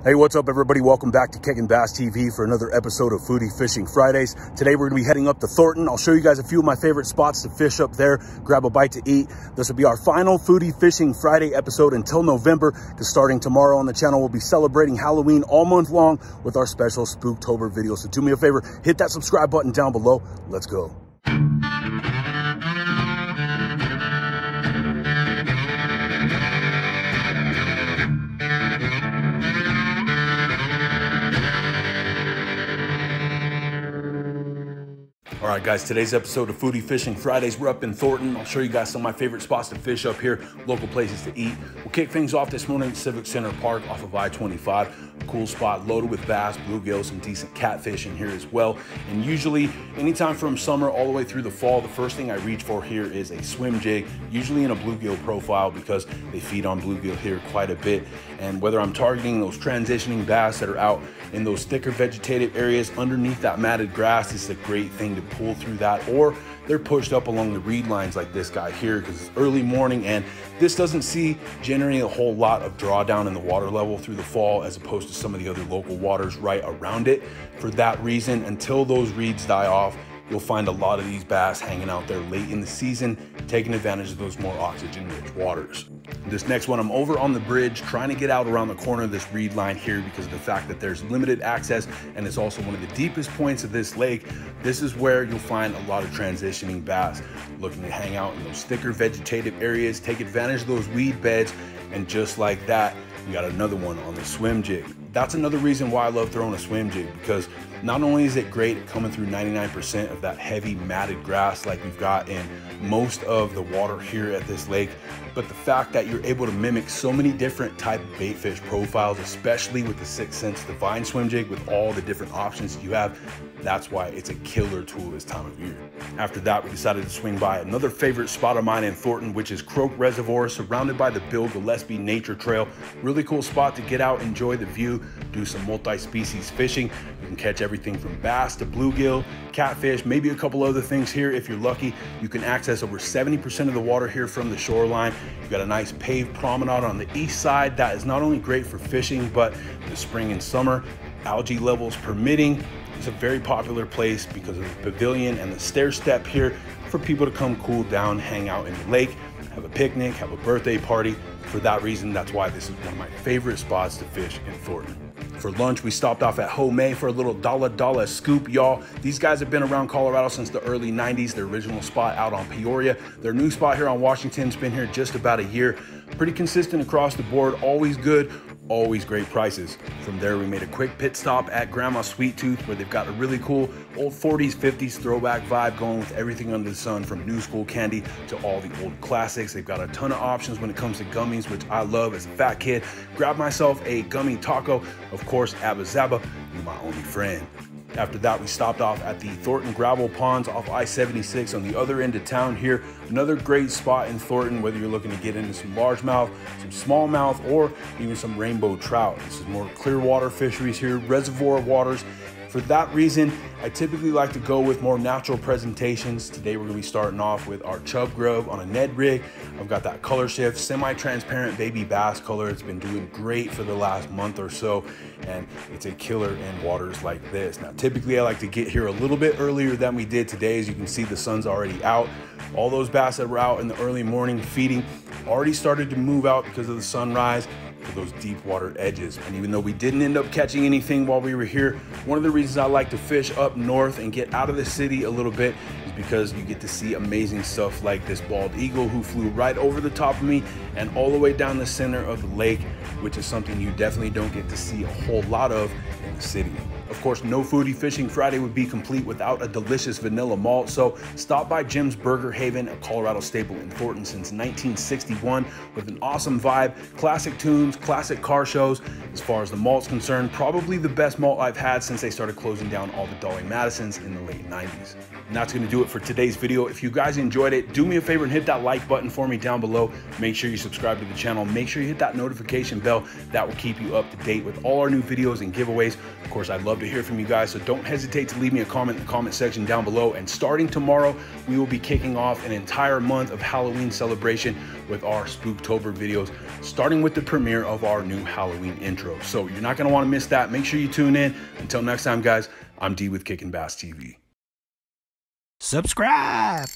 Hey, what's up everybody? Welcome back to Kickin' Bass TV for another episode of Foodie Fishing Fridays. Today we're gonna be heading up to Thornton. I'll show you guys a few of my favorite spots to fish up there, grab a bite to eat. This will be our final Foodie Fishing Friday episode until November, because starting tomorrow on the channel, we'll be celebrating Halloween all month long with our special Spooktober video. So do me a favor, hit that subscribe button down below. Let's go. All right, guys, today's episode of Foodie Fishing Fridays, we're up in Thornton. I'll show you guys some of my favorite spots to fish up here, local places to eat. We'll kick things off this morning at Civic Center Park off of I-25. A cool spot loaded with bass, bluegill, some decent catfish in here as well. And usually, anytime from summer all the way through the fall, the first thing I reach for here is a swim jig, usually in a bluegill profile because they feed on bluegill here quite a bit. And whether I'm targeting those transitioning bass that are out in those thicker vegetative areas underneath that matted grass, this is a great thing to pull through that, or they're pushed up along the reed lines like this guy here because it's early morning and this doesn't see generally a whole lot of drawdown in the water level through the fall as opposed to some of the other local waters right around it. For that reason, until those reeds die off, you'll find a lot of these bass hanging out there late in the season, taking advantage of those more oxygen-rich waters. This next one, I'm over on the bridge trying to get out around the corner of this reed line here because of the fact that there's limited access and it's also one of the deepest points of this lake. This is where you'll find a lot of transitioning bass looking to hang out in those thicker vegetative areas, take advantage of those weed beds, and just like that, you got another one on the swim jig. That's another reason why I love throwing a swim jig, because not only is it great at coming through 99% of that heavy matted grass like we've got in most of the water here at this lake, but the fact that you're able to mimic so many different type of bait fish profiles, especially with the 6th Sense Divine swim jig with all the different options you have, that's why it's a killer tool this time of year. After that, we decided to swing by another favorite spot of mine in Thornton, which is Croak Reservoir, surrounded by the Bill Gillespie Nature Trail. Really cool spot to get out, enjoy the view, do some multi-species fishing. You can catch everything from bass to bluegill, catfish, maybe a couple other things here if you're lucky. You can access over 70% of the water here from the shoreline. You've got a nice paved promenade on the east side that is not only great for fishing, but in the spring and summer, algae levels permitting, it's a very popular place because of the pavilion and the stair step here for people to come cool down, hang out in the lake, have a picnic, have a birthday party. For that reason, that's why this is one of my favorite spots to fish in Thornton. For lunch, we stopped off at Ho May for a little Dala scoop, y'all. These guys have been around Colorado since the early 90s. Their original spot out on Peoria. Their new spot here on Washington's been here just about a year. Pretty consistent across the board, always good, always great prices. From there, we made a quick pit stop at Grandma's Sweet Tooth, where they've got a really cool old 40s, 50s throwback vibe going with everything under the sun, from new school candy to all the old classics. They've got a ton of options when it comes to gummies, which I love as a fat kid. Grabbed myself a gummy taco. Of course, Abba Zaba, you're my only friend. After that, we stopped off at the Thornton Gravel Ponds off I-76 on the other end of town here. Another great spot in Thornton, whether you're looking to get into some largemouth, some smallmouth, or even some rainbow trout. This is more clear water fisheries here, reservoir waters. For that reason, I typically like to go with more natural presentations. Today, we're gonna be starting off with our chub grub on a Ned rig. I've got that color shift, semi-transparent baby bass color. It's been doing great for the last month or so, and it's a killer in waters like this. Now, typically, I like to get here a little bit earlier than we did today. As you can see, the sun's already out. All those bass that were out in the early morning feeding already started to move out because of the sunrise to those deep water edges. And even though we didn't end up catching anything while we were here, one of the reasons I like to fish up north and get out of the city a little bit is because you get to see amazing stuff like this bald eagle who flew right over the top of me and all the way down the center of the lake, which is something you definitely don't get to see a whole lot of in the city. Of course, no Foodie Fishing Friday would be complete without a delicious vanilla malt, so stop by Jim's Burger Haven, a Colorado staple in Thornton since 1961, with an awesome vibe, classic tunes, classic car shows. As far as the malt's concerned, probably the best malt I've had since they started closing down all the Dolly Madisons in the late 90s. And that's going to do it it for today's video. If you guys enjoyed it, do me a favor and hit that like button for me down below. Make sure you subscribe to the channel. Make sure you hit that notification bell. That will keep you up to date with all our new videos and giveaways. Of course, I'd love to hear from you guys, so don't hesitate to leave me a comment in the comment section down below. And starting tomorrow, we will be kicking off an entire month of Halloween celebration with our Spooktober videos, starting with the premiere of our new Halloween intro. So you're not going to want to miss that. Make sure you tune in. Until next time, guys, I'm D with Kickin' Bass TV. Subscribe.